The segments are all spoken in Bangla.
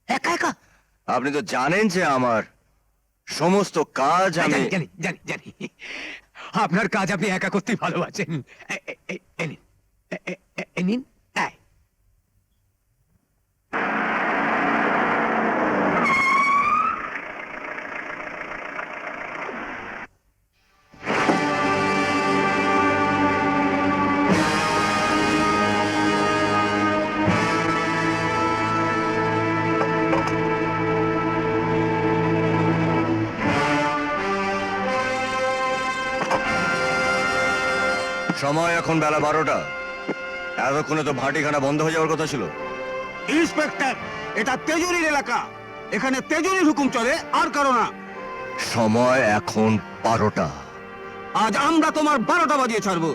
একা একা? আপনি তো জানেন যে আমার সমস্ত কাজ আমি জানি জানি জানি জানি আপনার কাজ আপনি একা করতেই ভালোবাসেন। এ নিন, এ নিন, এই। সময় এখন বেলা 12টা। এতক্ষণে তো ভাটিখানা বন্ধ হয়ে যাওয়ার কথা ছিল। ইন্সপেক্টর, এটা তেজুরির এলাকা, এখানে তেজুরির হুকুম চলে, আর কারো না। সময় এখন 12টা। আজ আমরা তোমার 12টা বাজিয়ে ছাড়বো।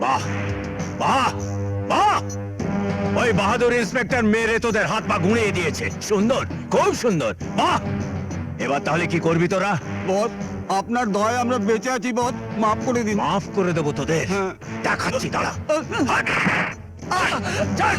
বাহ বাহ বাহ! ওই বাহাদুর ইন্সপেক্টর মেরে তোদের হাত পা গুঁড়িয়ে দিয়েছে। সুন্দর, খুব সুন্দর, বাহ! এবার তাহলে কি করবি তোরা? বস, আপনার দয় আমরা বেঁচে আছি বস, মাফ করে দিন। মাফ করে দেবো তোদের। হ্যাঁ। দেখাচ্ছি দাঁড়া। হাট! চল!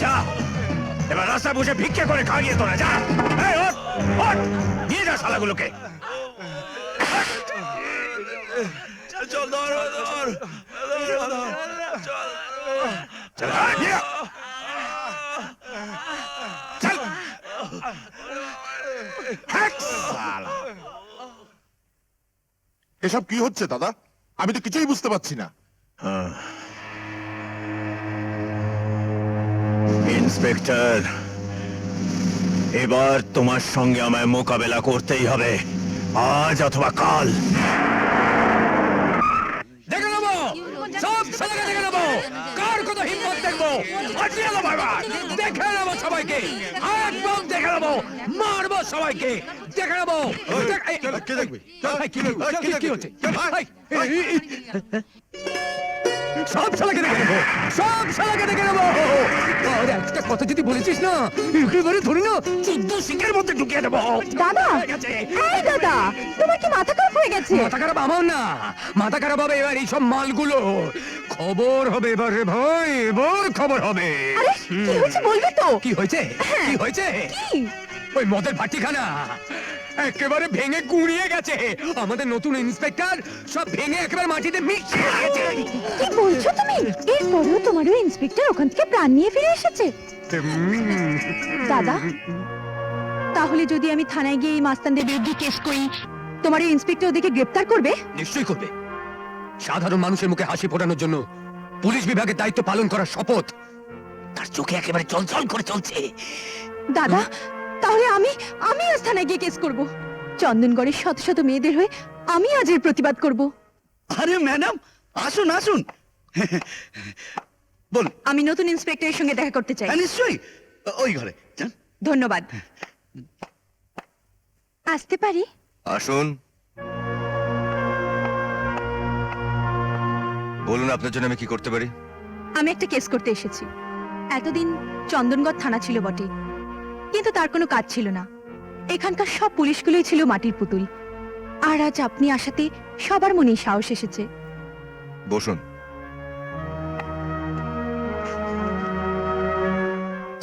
যা, এবার রাস্তায় বসে ভিক্ষে করে খাইয়ে তোরা যা। এই, ওঠ, ওঠ, নিয়ে যা শালাগুলোকে। চল ধর ধর চল, নিয়ে যা। চল। হ্যাট, শালা। এসব কি হচ্ছে দাদা? আমি তো কিছুই বুঝতে পারছি না। ইন্সপেক্টর, এবার তোমার সঙ্গে আমায় মোকাবেলা করতেই হবে, আজ অথবা কাল। দেখে নেবো, সব ছেলেকে দেখে নেবো, কার কত হিম্মত দেখবো। আজকে নেবো এবার, দেখে নেবো সবাইকে, একদম দেখে নেবো, মারবো সবাইকে, দেখে নেবো। কে দেখবে? এই, কি হচ্ছে? এই, সব শালাকে দেখে নেবো, সব শালাকে দেখে নেবো। আর একটা কথা যদি বলেছিস না, একেবারে ধরে না 14 শিকের মধ্যে ঢুকিয়ে দেবো। দাদা, হয়ে গেছে। এই দাদা, তোমার কি মাথা খারাপ হয়ে গেছে? মাথা খারাপ আমার না, মাথা খারাপ হবে এবার এইসব মালগুলো। খবর হবে এবার রে ভাই, এবার খবর হবে। আরে কি হয়েছে বলবে তো? কি হয়েছে? কি হয়েছে? কি? ওই মদের ভাটিখানা একেবারে ভেঙে গুঁড়িয়ে গেছে। আমাদের নতুন ইন্সপেক্টর সব ভেঙে একেবারে মাটিতে মিশিয়ে দিয়েছে। কি বলছো তুমি? এরপরেও তোমারও ইন্সপেক্টর ওখান থেকে প্রাণ নিয়ে ফিরে এসেছে? দাদা, তাহলে যদি আমি থানায় গিয়ে এই মাস্তানদের বিরুদ্ধে কেস করি, তোমার এই ইন্সপেক্টর ওদেরকে গ্রেফতার করবে? নিশ্চয়ই করবে। সাধারণ মানুষের মুখে হাসি ফোটানোর জন্য পুলিশ বিভাগের দায়িত্ব পালন করার শপথ তার চোখে একেবারে চলচল করে চলছে। দাদা, তাহলে আমি আজ থানায় গিয়ে কেস করব। চন্দনগড়ের শত শত মেয়েদের হয়ে আমি আজ এর প্রতিবাদ করব। আরে ম্যাডাম, আসুন আসুন। বল। আমি নতুন ইন্সপেক্টরের সঙ্গে দেখা করতে চাই। নিশ্চয়ই, ওই ঘরে যান। ধন্যবাদ। আসতে পারি? আসুন। বলুন আপনার জন্য আমি কি করতে পারি? আমি একটা কেস করতে এসেছি। এতদিন চন্দনগড় থানা ছিল বটে, কিন্তু তার কোনো কাজ ছিল না। এখানকার সব পুলিশগুলোই ছিল মাটির পুতুল। আর আজ আপনি আসাতে সবার মনেই সাহস এসেছে। বসুন।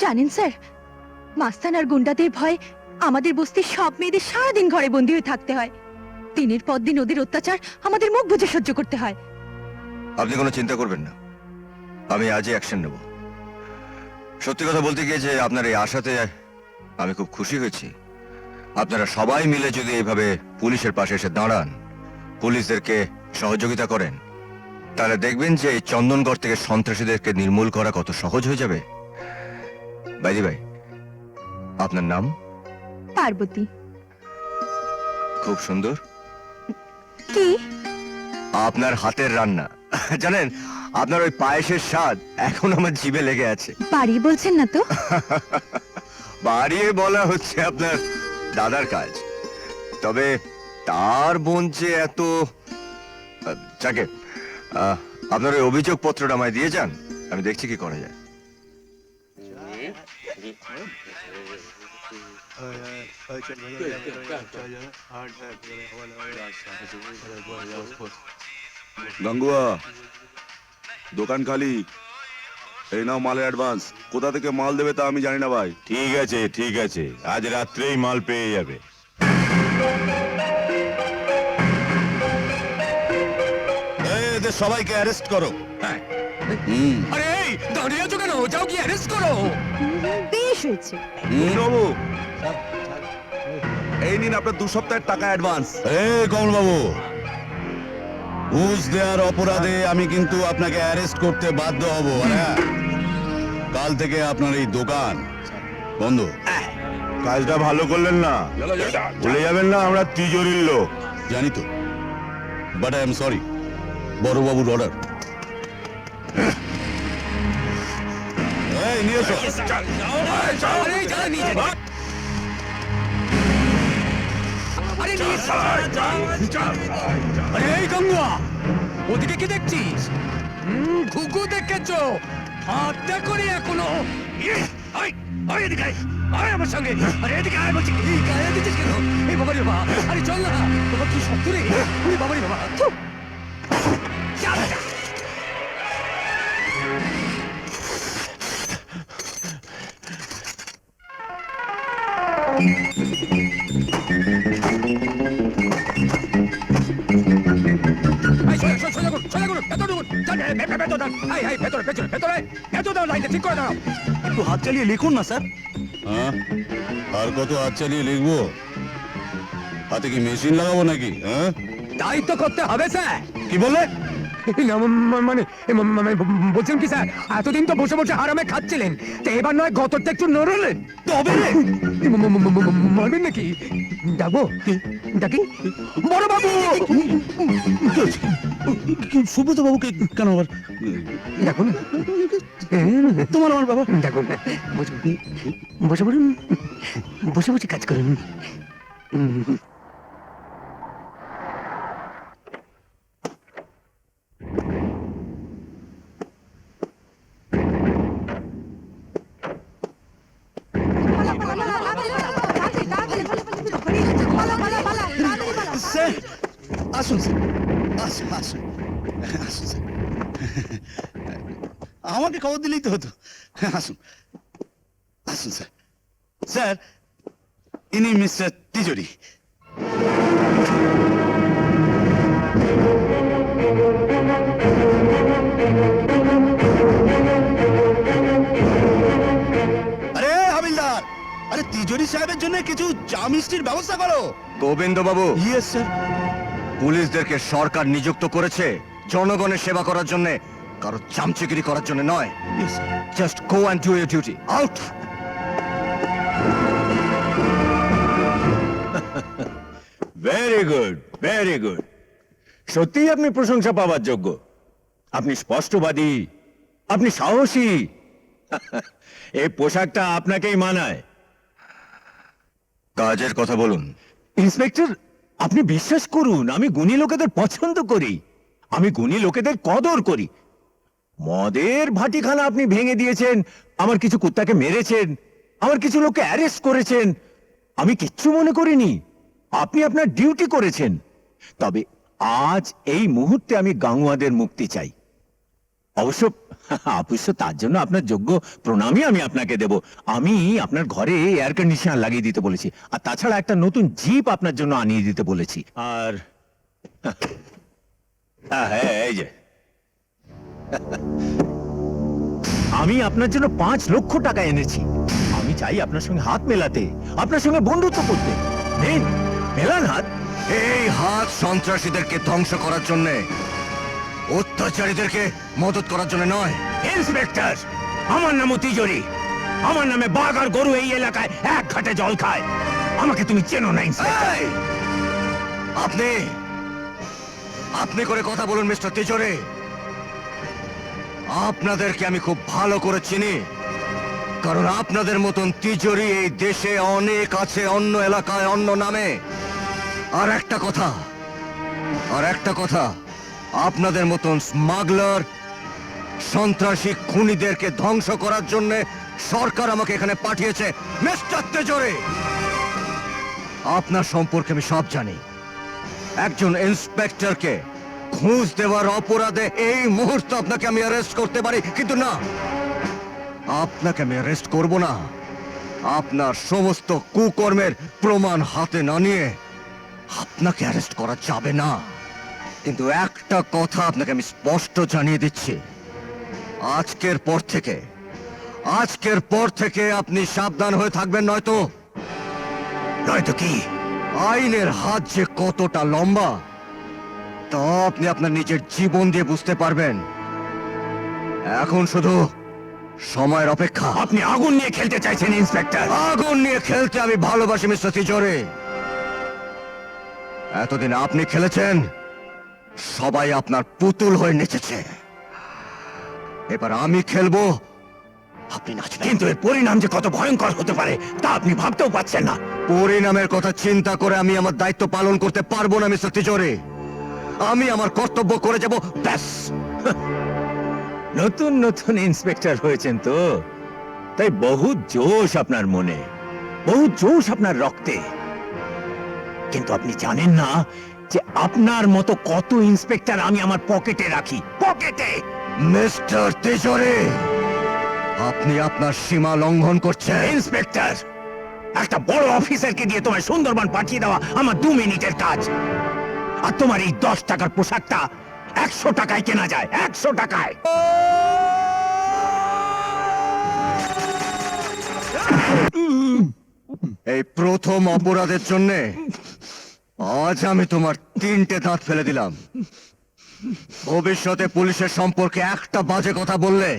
জানেন স্যার, মাস্তান আর গুন্ডাদের ভয় আমাদের বস্তির সব মেয়েদের সারাদিন ঘরে বন্দী হয়ে থাকতে হয়। দিনের পর দিন ওদের অত্যাচার আমাদের মুখ বুজে সহ্য করতে হয়। আপনি কোনো চিন্তা করবেন না, আমি আজই অ্যাকশন নেব। সত্যি কথা বলতে গিয়ে যে আপনার এই আশাতে আমি খুব খুশি হয়েছি। আপনারা সবাই মিলে যদি এইভাবে পুলিশের পাশে এসে দাঁড়ান, পুলিশদেরকে সহযোগিতা করেন, তাহলে দেখবেন যে এই চন্দনগড় থেকে সন্ত্রাসীদেরকে নির্মূল করা কত সহজ হয়ে যাবে। বাইদি ভাই, আপনার নাম? পার্বতী। খুব সুন্দর। কি? আপনার হাতের রান্না, জানেন আপনার ওই পায়েসের স্বাদ এখন আমার জিভে লেগে আছে। বাড়ি বলছেন না তো? বাড়িয়ে বলা হচ্ছে আপনার দাদার কাজ, তবে তার বোন যে এত যাকে আপনার ওই অভিযোগ পত্রটা আমায় দিয়ে যান, আমি দেখছি কি করা যায়। গাঙ্গুয়া, দোকান খালি। এই নাও মালের অ্যাডভান্স। কোথা থেকে মাল দেবে তা আমি জানি না ভাই। ঠিক আছে ঠিক আছে, আজ রাত্রেই মাল পেয়ে যাবে। এদের সবাইকে অ্যারেস্ট করো। আরে এই, দাঁড়িয়ে আছো কেন? যাও কি অ্যারেস্ট করো। বেশ হয়েছে। বাবু, এই নিন আপনার 2 সপ্তাহের টাকা অ্যাডভান্স। কমল বাবু, ঘুষ দেওয়ার অপরাধে আমি কিন্তু আপনাকে অ্যারেস্ট করতে বাধ্য হব। হ্যাঁ, কাল থেকে আপনার এই দোকান বন্ধ। কাজটা ভালো করলেন না, ভুলে যাবেন না আমরা তিজোরির লোক। জানি তো, বাট আই এম সরি। বড়বাবুর অর্ডার। নিয়ে এসো। আরে যা নিয়ে যা। আরে নিয়ে যা। আরে এই গঙ্গুয়া, ওদিকে কি দেখছিস? ঘুঘু দেখেছো? হাতটা করে এখনো। এদিকে আয়, আয় আমার সঙ্গে। আরে এদিকে আয় বলছি। এই গায়ে দিচ্ছিস কেন? এই বাবা রে বাবা, আরে চল না। বাবা কি শক্ত রে। ওরে বাবা রে বাবা। যা যা। একটু হাত চালিয়ে লিখুন না স্যার। হ্যাঁ, আর কত হাত চালিয়ে লিখবো? হাতে কি মেশিন লাগাবো নাকি? হ্যাঁ, তাই তো করতে হবে স্যার। কি বললে? না, মানে বলছেন কি স্যার, এতদিন তো বসে বসে হারামে খাচ্ছিলেন, তো এবার নয় গতরটা একটু নড়লেন তবে রে। মারবেন নাকি? ডাকবো? ডাকি? বড় বাবু! সুব্রত বাবুকে কেন আবার? দেখুন তোমার আমার বাবা। দেখুন, বসে বসে পড়ুন, বসে বসে কাজ করুন। স্যার আসুন, স্যার আসুন আসুন আসুন স্যার। আমাকে খবর দিলেই তো হতো। আসুন আসুন স্যার। স্যার, ইনি মিস্টার তিজোরি। আরে হাবিলদার, আরে তিজোরি সাহেবের জন্য কিছু চা মিষ্টির ব্যবস্থা করো। গোবিন্দ বাবু, ইয়েস স্যার। পুলিশদেরকে সরকার নিযুক্ত করেছে জনগণের সেবা করার জন্য, কারো চামচিগিরি করার জন্য নয়। Yes sir. Just go and do your duty. Out. Very good, very good. সত্যিই আপনি প্রশংসা পাওয়ার যোগ্য। আপনি স্পষ্টবাদী, আপনি সাহসী। এই পোশাকটা আপনাকেই মানায়। কাজের কথা বলুন। ইন্সপেক্টর, আপনি বিশ্বাস করুন, আমি গুণী লোকেদের পছন্দ করি, আমি গুণী লোকেদের কদর করি। মদের ভাটিখানা আপনি ভেঙে দিয়েছেন, আমার কিছু কুত্তাকে মেরেছেন, আমার কিছু লোককে অ্যারেস্ট করেছেন, আমি কিচ্ছু মনে করিনি। আপনি আপনার ডিউটি করেছেন। তবে আজ এই মুহূর্তে আমি গাঙ্গুয়াদের মুক্তি চাই। অবশ্য অবশ্য তার জন্য আপনার যোগ্য প্রণামই আমি আপনাকে দেব। আমি আপনার ঘরে এয়ার কন্ডিশনার লাগিয়ে দিতে বলেছি, আর তাছাড়া একটা নতুন জিপ আপনার জন্য আনিয়ে দিতে বলেছি। আর হ্যাঁ, এই যে আমি আপনার জন্য 5 লক্ষ টাকা এনেছি। আমি চাই আপনার সঙ্গে হাত মেলাতে, আপনার সঙ্গে বন্ধুত্ব করতে। নিন, মেলান হাত। এই হাত সন্ত্রাসীদেরকে ধ্বংস করার জন্য, অত্যাচারীদেরকে মদত করার জন্য নয়। ইন্সপেক্টর, আমার নামও তিজোরি। আমার নামে বাঘ আর গরু এই এলাকায় এক ঘাটে জল খায়। আমাকে তুমি চেনো না ইন্সপেক্টর। এই! আপনি আপনি করে কথা বলুন মিস্টার তিজোরি। আপনাদেরকে আমি খুব ভালো করে চিনি, কারণ আপনাদের মতন তিজোরি এই দেশে অনেক আছে, অন্য এলাকায় অন্য নামে। আর একটা কথা, আপনাদের মতন স্মাগলার, সন্ত্রাসী, খুনিদেরকে ধ্বংস করার জন্য সরকার আমাকে এখানে পাঠিয়েছে। মিস্টার তিজোরি, আপনার সম্পর্কে আমি সব জানি। একজন ইন্সপেক্টরকে ঘুষ দেওয়ার অপরাধে এই মুহূর্তে আপনাকে আমি অ্যারেস্ট করতে পারি, কিন্তু না, আপনাকে আমি অ্যারেস্ট করব না। আপনার সমস্ত কুকর্মের প্রমাণ হাতে না নিয়ে আপনাকে অ্যারেস্ট করা যাবে না। কিন্তু একটা কথা আপনাকে আমি স্পষ্ট জানিয়ে দিচ্ছি, আজকের পর থেকে আপনি সাবধান হয়ে থাকবেন, নয়তো কি আইনের হাত যে কতটা লম্বা তা আপনি আপনার নিজের জীবন দিয়ে বুঝতে পারবেন। এখন শুধু সময়ের অপেক্ষা। আপনি আগুন নিয়ে খেলতে চাইছেন ইন্সপেক্টর? আগুন নিয়ে খেলতে আমি ভালোবাসি মিস্টার তিজোরি। এতদিন আপনি খেলেছেন, সবাই আপনার পুতুল হয়ে নেচেছে। এবার আমি খেলবো, আপনি নাচবেন। কিন্তু এর পরিণাম যে কত ভয়ঙ্কর হতে পারে তা আপনি ভাবতেও পারছেন না। পরিণামের কথা চিন্তা করে আমি আমার দায়িত্ব পালন করতে পারবো না মিস্টার তিজোরি। আমি আমার কর্তব্য করে যাব, ব্যাস। নতুন নতুন ইন্সপেক্টর হয়েছেন তো, তাই বহু জোশ আপনার মনে, বহু জোশ আপনার রক্তে। কিন্তু আপনি জানেন না যে আপনার মতো কত ইন্সপেক্টর আমি আমার পকেটে রাখি, পকেটে। মিস্টার তিজোরি, আপনি আপনার সীমা লঙ্ঘন করছেন। ইন্সপেক্টর, একটা বড় অফিসারকে দিয়ে তোমায় সুন্দরবন পাঠিয়ে দেওয়া আমার 2 মিনিটের কাজ। আর তোমার এই 10 টাকার পোশাকটা 100 টাকায় কেনা যায়, 100 টাকায়। এই প্রথম অপরাধের জন্য আজ আমি তোমার 3টে দাঁত ফেলে দিলাম। ভবিষ্যতে পুলিশের সম্পর্কে একটা বাজে কথা বললে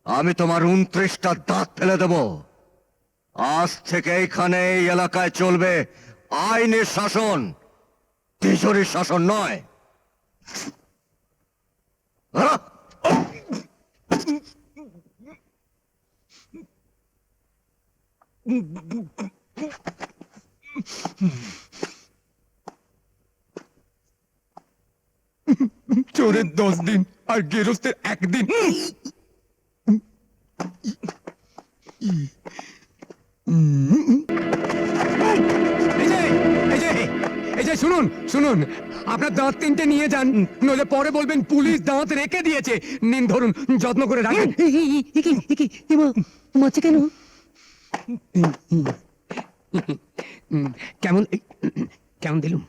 আমি তোমার 29টা দাঁত ফেলে দেব। আজ থেকে এইখানে এই এলাকায় চলবে আইনের শাসন, তিজোরির শাসন নয়। হ্যাঁ? চোরের 10 দিন আর গেরস্তের 1 দিন। এই যে শুনুন, আপনার দাঁত 3টে নিয়ে যান, নইলে পরে বলবেন পুলিশ দাঁত রেখে দিয়েছে। নিন, ধরুন, যত্ন করে রাখবেন। মাছে কেন? কেমন দিলুম?